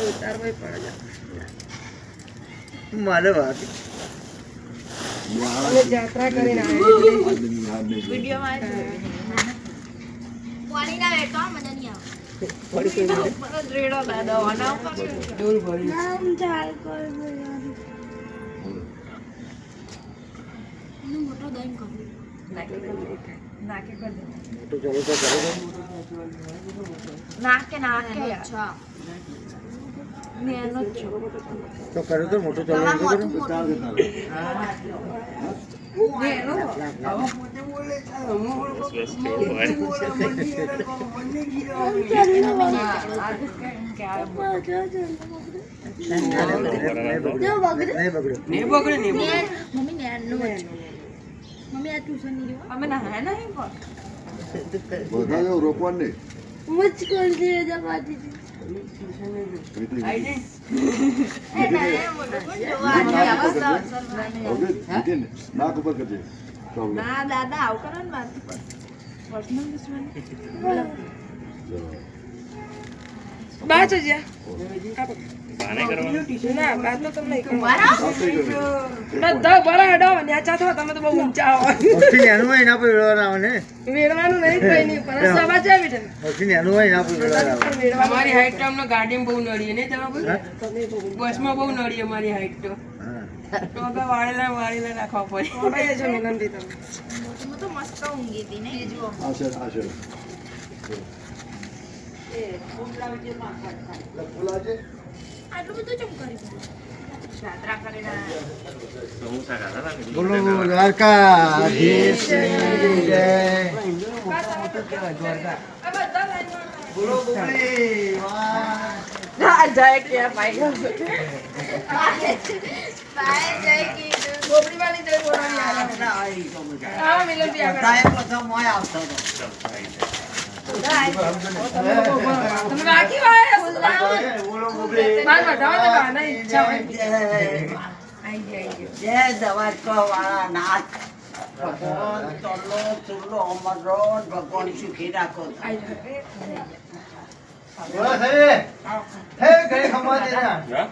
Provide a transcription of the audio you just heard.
ઉતારવો પડે મારે વાત અમે જાત્રા કરીને આવ્યા વિડિયોમાં પાણી ના વેટો મજા નહીં આવે ઉપર જ રેડો દાદા આના ઉપર ડોલ ભરી નામ ચાલ કર નું મોટો દઈન કર નાકે કર દે તો ચલો તો કરો નાકે અચ્છા નેનો છો તો કરો તો મોટું ચલો તો કરો નેનો આવા પોતે બોલે નહીં બગડે નહીં મમ્મી નેનો મમ્મી આ ટ્યુશન ની જો અમે ના હે નહીં પણ બધા રોકવાનું નહીં મુજ કર દે જમાતી નાક ઉપર કરજે ના દાદા આવ કરો ને મારથી પર્સનલ દુશ્મન બાચ જા ના બાત તો તમને બધા બરા હેડો ન્યાચા થો તમે તો બહુ ઊંચા આવો ઓછી નેનું હોય એના પર વેળવા આવે ને વેડવાનું નહીં કઈ નહીં પણ સવા છે બેટા ઓછી નેનું હોય એના પર વેળવા આવે અમારી હાઈટ તો અમને ગાડીમાં બહુ નડીએ ને જવાબ બસમાં બહુ નડીએ અમારી હાઈટ તો તો આપણે વાળેલા રાખવા પડે ભાઈ છે મિલનથી તમે હું તો મસ્ત ઊંઘી હતી ને એ જુઓ આશર આટલું બધું ચમ કરી યાત્રા કરીને બોલો દ્વારકાધીશ જય બોલો બોલી ના જાય કે ભાઈ બાય જય કીધું ગોબડી વાળી જય બોલવાની હા મિલનથી તમે બાકી હોય બોલો બોલી બાર બધાવા દે બાના ઈચ્છા હોય જય દ્વારકા વાળા નાથ ભગવાન તલો ચૂલો અમરો ભગવાન સુખી રાખો બોલો સાહેબ હે ઘરે ખમવા દેના